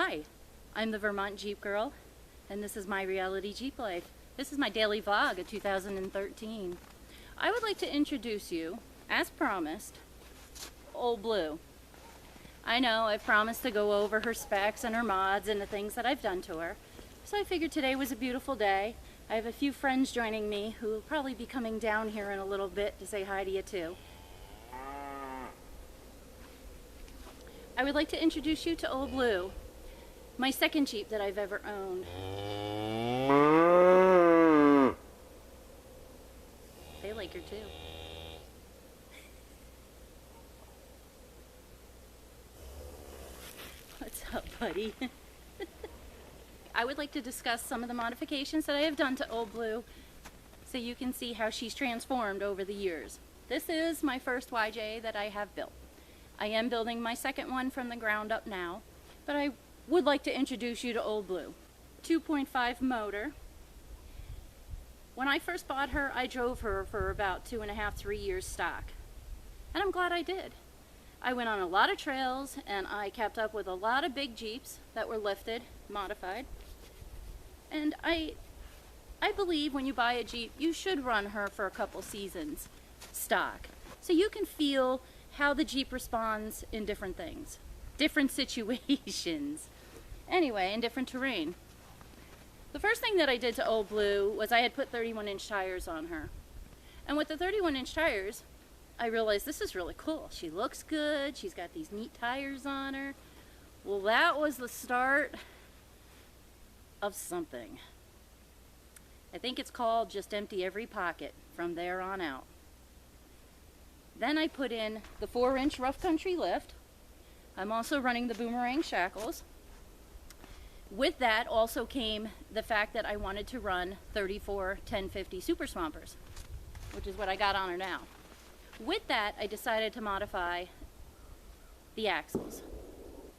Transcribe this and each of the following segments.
Hi, I'm the Vermont Jeepgirl, and this is my reality Jeep life. This is my daily vlog of 2013. I would like to introduce you, as promised, Ole Blue. I know I've promised to go over her specs and her mods and the things that I've done to her, so I figured today was a beautiful day. I have a few friends joining me who will probably be coming down here in a little bit to say hi to you too. I would like to introduce you to Ole Blue, my second Jeep that I've ever owned. They like her too. What's up, buddy? I would like to discuss some of the modifications that I have done to Ole Blue so you can see how she's transformed over the years. This is my first YJ that I have built. I am building my second one from the ground up now, but I would like to introduce you to Ole Blue. 2.5 motor. When I first bought her, I drove her for about 2.5, 3 years stock. And I'm glad I did. I went on a lot of trails and I kept up with a lot of big Jeeps that were lifted, modified. And I believe when you buy a Jeep, you should run her for a couple seasons stock. So you can feel how the Jeep responds in different things, different situations. Anyway, in different terrain. The first thing that I did to Ole Blue was I had put 31-inch tires on her. And with the 31-inch tires, I realized this is really cool. She looks good, she's got these neat tires on her. Well, that was the start of something. I think it's called just empty every pocket from there on out. Then I put in the 4-inch rough country lift. I'm also running the boomerang shackles. With that also came the fact that I wanted to run 34 1050 Super Swampers, which is what I got on her now. With that, I decided to modify the axles.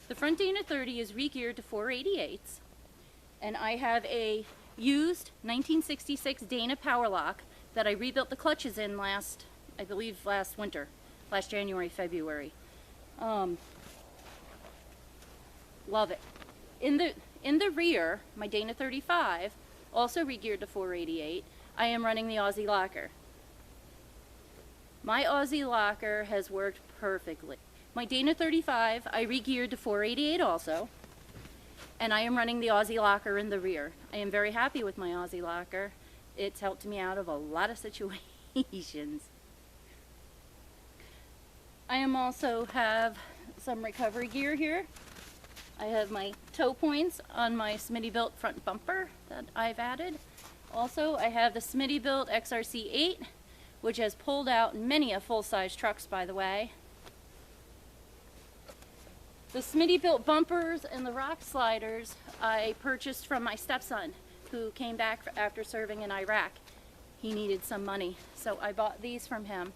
The front Dana 30 is re-geared to 488s, and I have a used 1966 Dana Powerlock that I rebuilt the clutches in last winter, last January, February. Love it. In the rear, my Dana 35, also re-geared to 488, I am running the Aussie locker. My Aussie locker has worked perfectly. My Dana 35, I re-geared to 488 also, and I am running the Aussie locker in the rear. I am very happy with my Aussie locker. It's helped me out of a lot of situations. I also have some recovery gear here. I have my toe points on my Smittybilt front bumper that I've added. Also, I have the Smittybilt XRC8, which has pulled out many a full-size trucks, by the way. The Smittybilt bumpers and the rock sliders I purchased from my stepson, who came back after serving in Iraq. He needed some money, so I bought these from him.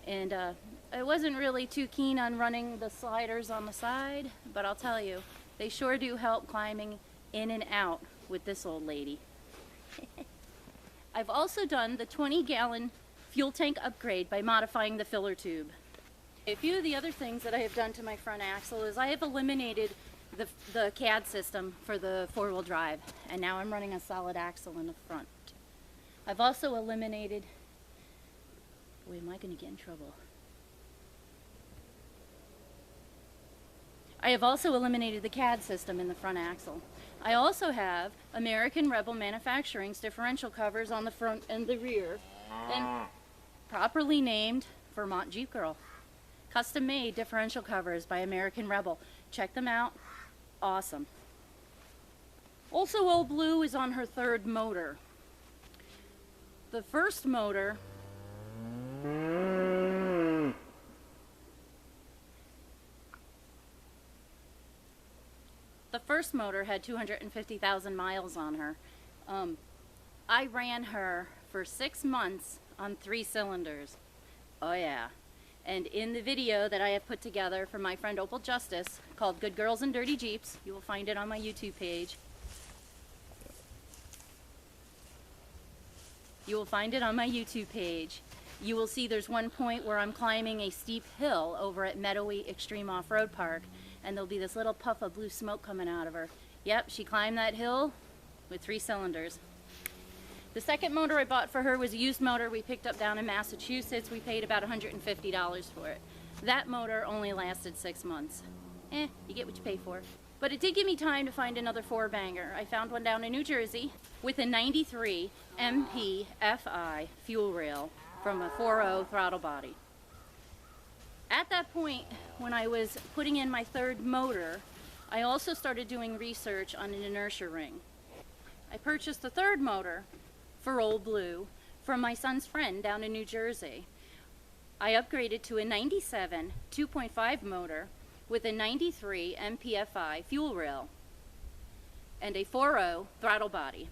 And I wasn't really too keen on running the sliders on the side, but I'll tell you, they sure do help climbing in and out with this old lady. I've also done the 20-gallon fuel tank upgrade by modifying the filler tube. A few of the other things that I have done to my front axle is I have eliminated the CAD system for the four-wheel drive, and now I'm running a solid axle in the front. I've also eliminated... Boy, am I going to get in trouble. I have also eliminated the CAD system in the front axle. I also have American Rebel Manufacturing's differential covers on the front and the rear, and properly named Vermont Jeepgirl. Custom made differential covers by American Rebel. Check them out. Awesome. Also, Ole Blue is on her third motor. The first motor had 250,000 miles on her. I ran her for 6 months on 3 cylinders. Oh yeah. And in the video that I have put together for my friend Opal Justice called Good Girls and Dirty Jeeps, you will find it on my YouTube page. You will find it on my YouTube page. You will see there's one point where I'm climbing a steep hill over at Meadowy Extreme Off-Road Park, and there'll be this little puff of blue smoke coming out of her. Yep, she climbed that hill with 3 cylinders. The second motor I bought for her was a used motor we picked up down in Massachusetts. We paid about $150 for it. That motor only lasted 6 months. You get what you pay for. But it did give me time to find another 4-banger. I found one down in New Jersey with a 93 MPFI fuel rail from a 4.0 throttle body. At that point, when I was putting in my 3rd motor, I also started doing research on an inertia ring. I purchased the 3rd motor for Ole Blue from my son's friend down in New Jersey. I upgraded to a 97 2.5 motor with a 93 MPFI fuel rail and a 4.0 throttle body.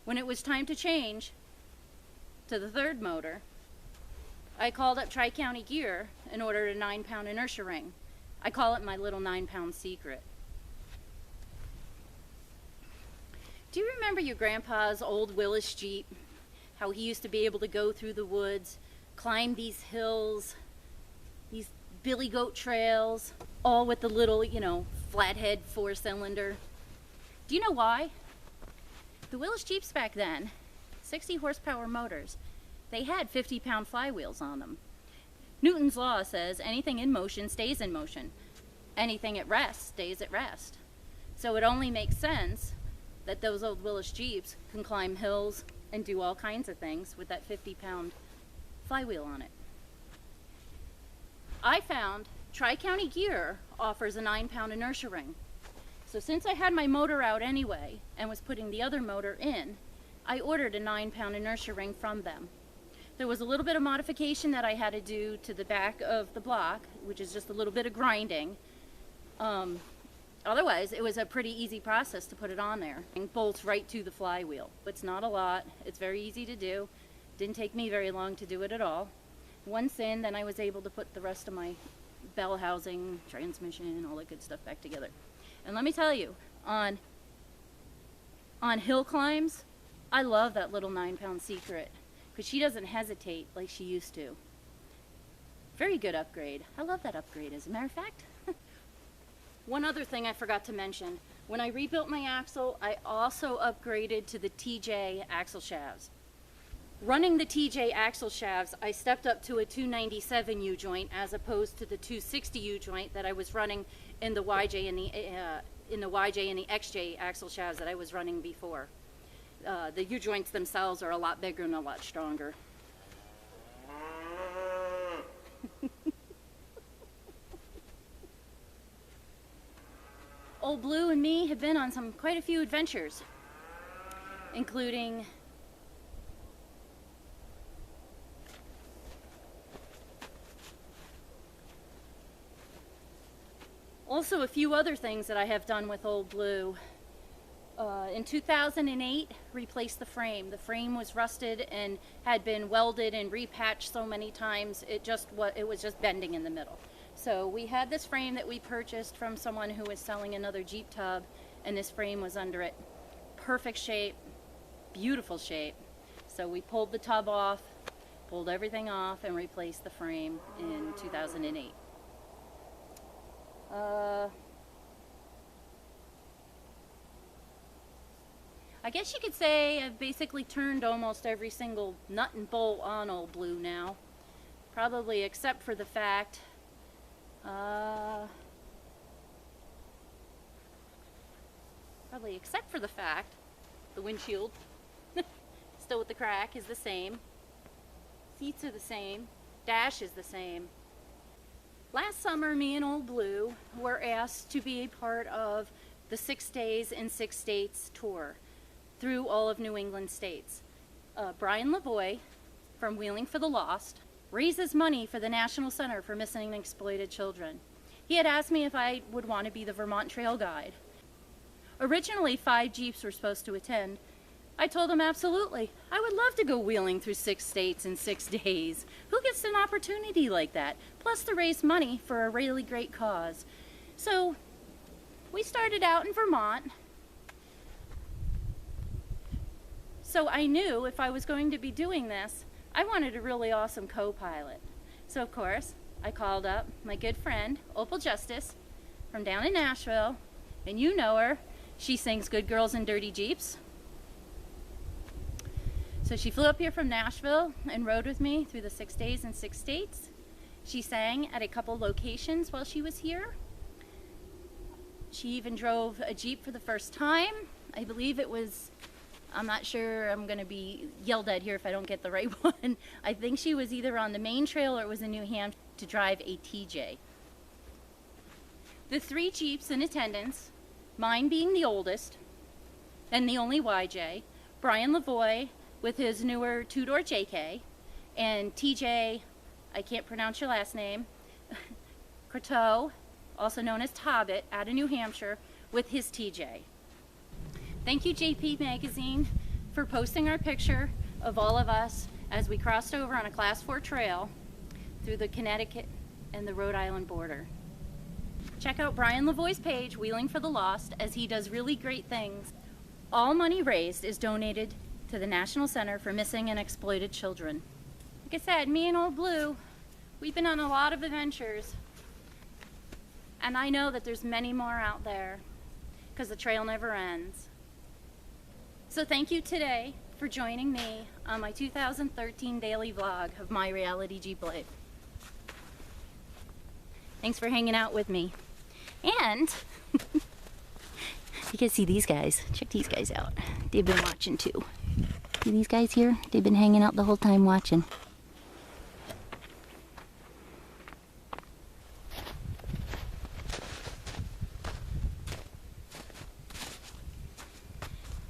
When it was time to change to the 3rd motor, I called up Tri-County Gear and ordered a 9-pound inertia ring. I call it my little 9-pound secret. Do you remember your grandpa's old Willis Jeep? How he used to be able to go through the woods, climb these hills, these billy goat trails, all with the little, flathead 4-cylinder. Do you know why? The Willis Jeeps back then, 60 horsepower motors, they had 50-pound flywheels on them. Newton's law says anything in motion stays in motion. Anything at rest stays at rest. So it only makes sense that those old Willis Jeeps can climb hills and do all kinds of things with that 50-pound flywheel on it. I found Tri-County Gear offers a 9-pound inertia ring. So since I had my motor out anyway and was putting the other motor in, I ordered a 9-pound inertia ring from them. There was a little bit of modification that I had to do to the back of the block, which is just a little bit of grinding. Otherwise, it was a pretty easy process to put it on there. It bolts right to the flywheel. It's not a lot. It's very easy to do. Didn't take me very long to do it at all. Once in, then I was able to put the rest of my bell housing, transmission, all that good stuff back together. And let me tell you, on hill climbs, I love that little 9-pound secret because she doesn't hesitate like she used to. Very good upgrade. I love that upgrade, as a matter of fact. One other thing I forgot to mention. When I rebuilt my axle, I also upgraded to the TJ axle shafts. Running the TJ axle shafts, I stepped up to a 297 U-joint as opposed to the 260 U-joint that I was running in the YJ and the XJ axle shafts that I was running before. The U-joints themselves are a lot bigger and a lot stronger. Ole Blue and me have been on quite a few adventures, including also a few other things that I have done with Ole Blue. In 2008, replaced the frame. The frame was rusted and had been welded and repatched so many times it was just bending in the middle. So we had this frame that we purchased from someone who was selling another Jeep tub, and this frame was under it. Perfect shape, beautiful shape. So we pulled the tub off, pulled everything off, and replaced the frame in 2008. I guess you could say I've basically turned almost every single nut and bolt on Ole Blue now. Probably except for the fact the windshield, still with the crack, is the same. Seats are the same. Dash is the same. Last summer, me and Ole Blue were asked to be a part of the 6 Days in 6 States tour through all of New England states. Brian Lavoie from Wheeling for the Lost raises money for the National Center for Missing and Exploited Children. He had asked me if I would want to be the Vermont Trail Guide. Originally, 5 Jeeps were supposed to attend. I told him absolutely. I would love to go wheeling through 6 states in 6 days. Who gets an opportunity like that? Plus to raise money for a really great cause. So we started out in Vermont. So I knew if I was going to be doing this, I wanted a really awesome co-pilot. So of course, I called up my good friend, Opal Justice, from down in Nashville, and you know her. She sings Good Girls in Dirty Jeeps. So she flew up here from Nashville and rode with me through the 6 days and 6 states. She sang at a couple locations while she was here. She even drove a Jeep for the first time. I believe it was, I'm not sure, I'm gonna be yelled at here if I don't get the right one. I think she was either on the main trail or it was in New Hampshire to drive a TJ. The 3 Jeeps in attendance, mine being the oldest and the only YJ, Brian Lavoie with his newer 2-door JK, and TJ, I can't pronounce your last name, Croteau, also known as Tobbit, out of New Hampshire, with his TJ. Thank you, JP Magazine, for posting our picture of all of us as we crossed over on a Class 4 trail through the Connecticut and the Rhode Island border. Check out Brian Lavoie's page, Wheeling for the Lost, as he does really great things. All money raised is donated to the National Center for Missing and Exploited Children. Like I said, me and Ole Blue, we've been on a lot of adventures, and I know that there's many more out there because the trail never ends. So thank you today for joining me on my 2013 daily vlog of my reality Jeep life. Thanks for hanging out with me. And you can see these guys. Check these guys out. They've been watching too. See these guys here? They've been hanging out the whole time watching.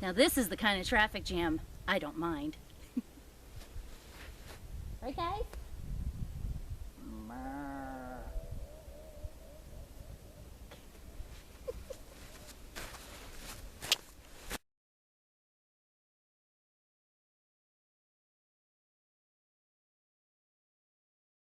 Now this is the kind of traffic jam I don't mind. Right, guys?